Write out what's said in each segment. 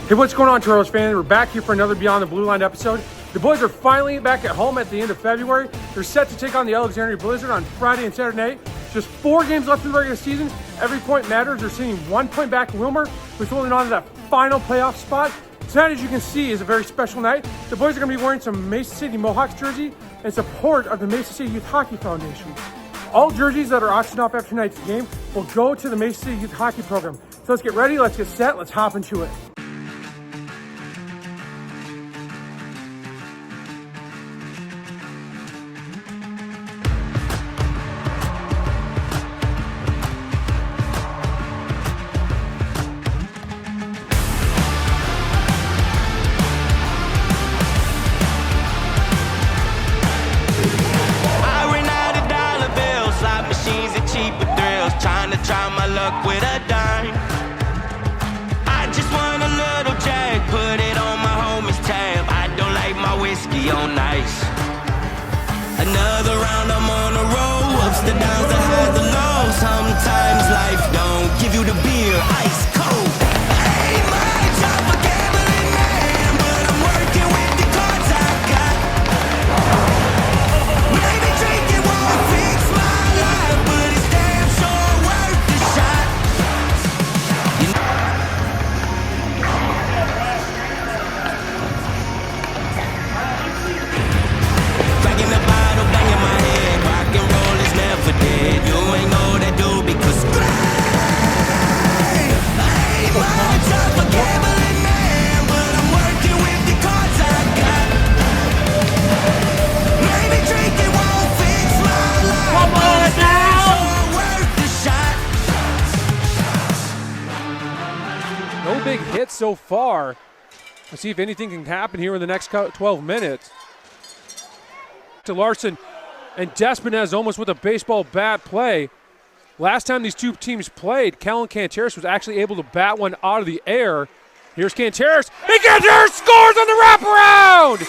Hey, what's going on, Toros fans? We're back here for another Beyond the Blue Line episode. The boys are finally back at home at the end of February. They're set to take on the Alexandria Blizzard on Friday and Saturday night. Just 4 games left in the regular season. Every point matters. They're sitting 1 point back in Wilmer, who's holding on to that final playoff spot. Tonight, as you can see, is a very special night. The boys are going to be wearing some Mesa City Mohawks jersey in support of the Mesa City Youth Hockey Foundation. All jerseys that are auctioned off after tonight's game will go to the Mesa City Youth Hockey Program. So let's get ready, let's get set, let's hop into it. Try my luck with a dime. I just want a little jack, put it on my homie's tab. I don't like my whiskey on ice. Another round, I'm on a roll. Ups, the downs, the highs, the lows. Sometimes life don't give you the beer ice cold. Ain't my job for gambling, man, but I'm working with the cards I got. Maybe drinking won't fix my life, but it's damn sure worth the shot. Cracking the bottle, banging my head. Rock and roll is never dead. You ain't know that dude because ain't my job for gambling, man, but I'm working with the cards I got. Maybe drinking won't fix my life. Come on now. Worth the shot. No big hits so far. Let's see if anything can happen here in the next 12 minutes. To Larson and Despinez almost with a baseball bat play. Last time these two teams played, Kellen Canteras was actually able to bat one out of the air. Here's Canteras, and Canteras scores on the wraparound!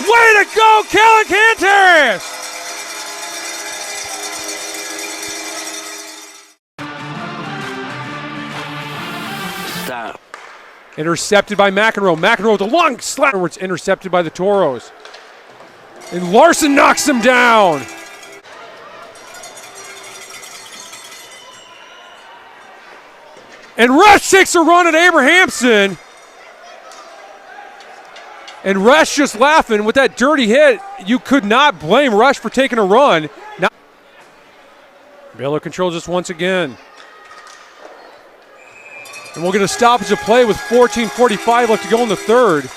Way to go, Kellen Canteras! Stop. Intercepted by McEnroe. McEnroe with a long slap. It's intercepted by the Toros. And Larson knocks him down. And Rush takes a run at Abrahamson. And Rush just laughing with that dirty hit. You could not blame Rush for taking a run. Now, Baylor controls this once again. And we'll get a stoppage of play with 14:45 left to go in the third.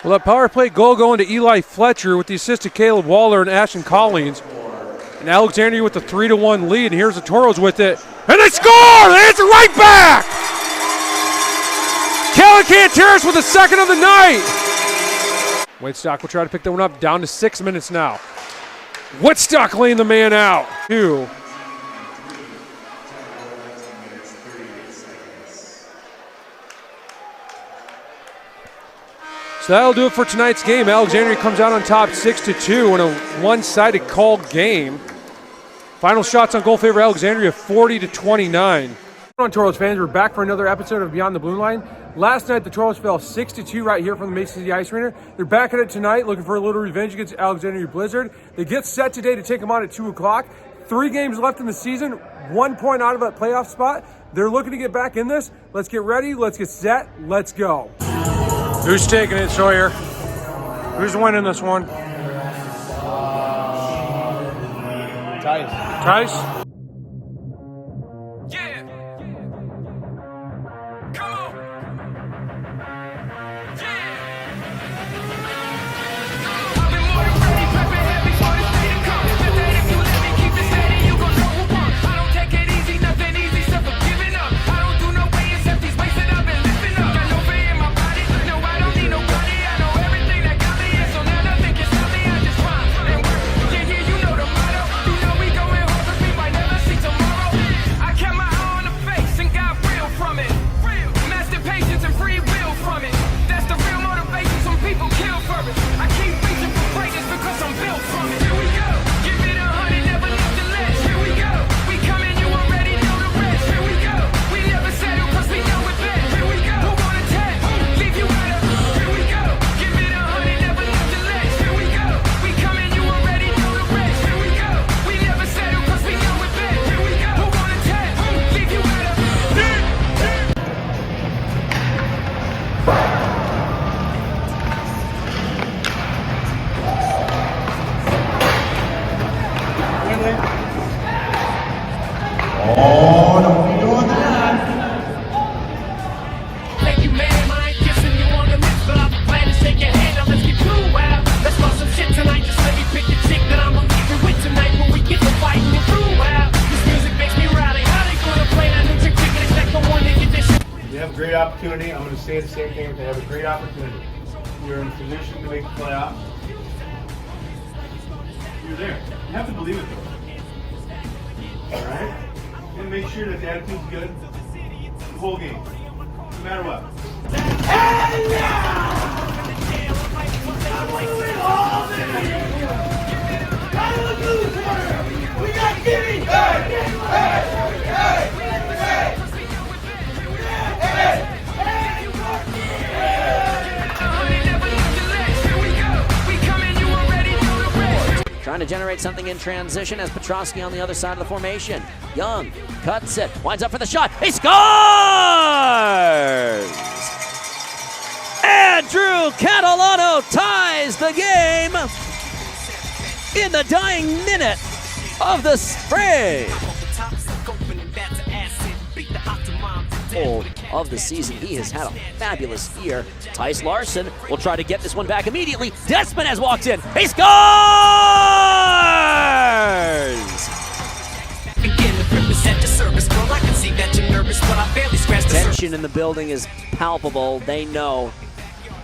Well, that power play goal going to Eli Fletcher with the assist to Caleb Waller and Ashton Collins. And Alexandria with the 3-1 lead. And here's the Toros with it. And they score! They answer right back! Kellen Canteras with the second of the night. Whitstock will try to pick that one up. Down to 6 minutes now. Whitstock laying the man out. 2. So that'll do it for tonight's game. Alexandria comes out on top 6-2 in a one-sided called game. Final shots on goal favor Alexandria 40-29. On Toros fans, we're back for another episode of Beyond the Blue Line. Last night the Toros fell 6-2 right here from the Mesa City Ice Arena. They're back at it tonight, looking for a little revenge against Alexandria Blizzard. They get set today to take them on at 2 o'clock. 3 games left in the season, 1 point out of that playoff spot. They're looking to get back in this. Let's get ready, let's get set, let's go. Who's taking it, Sawyer? Who's winning this one? Tice. Tice? Yeah. Come on. Yeah. I've been more than ready, prepping heavy for the state of come. If you let me keep it steady, you gon' know who won. I don't take it easy, nothing easy, except for giving up. I don't do no way except these weights that I've been lifting up. Got no fear in my body, no, I don't need nobody. I know everything that got me, and so now nothing can stop me. I just rhyme and work. Yeah, you know the motto. You know we going hard, 'cause we might never opportunity. I'm going to say the same thing. They have a great opportunity. You're in a position to make the playoffs. You're there. You have to believe it, though. All right? And make sure that the attitude's good the whole game, no matter what. We got Jimmy! Trying to generate something in transition as Petrosky on the other side of the formation. Young cuts it, winds up for the shot. He scores! Andrew Catalano ties the game in the dying minute of the spring. Of the season. He has had a fabulous year. Tice Larson will try to get this one back immediately. Desmond has walked in. He scores! Tension in the building is palpable. They know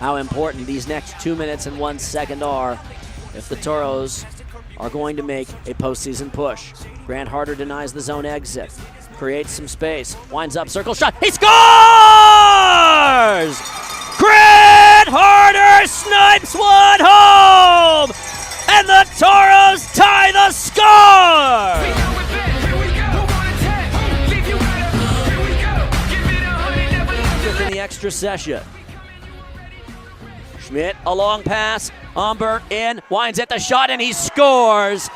how important these next 2 minutes and 1 second are if the Toros are going to make a postseason push. Grant Harder denies the zone exit. Creates some space, winds up, circle shot, he scores! Grant Harder snipes one home! And the Toros tie the score! In the extra session. Schmidt, a long pass, Umber in, winds at the shot, and he scores!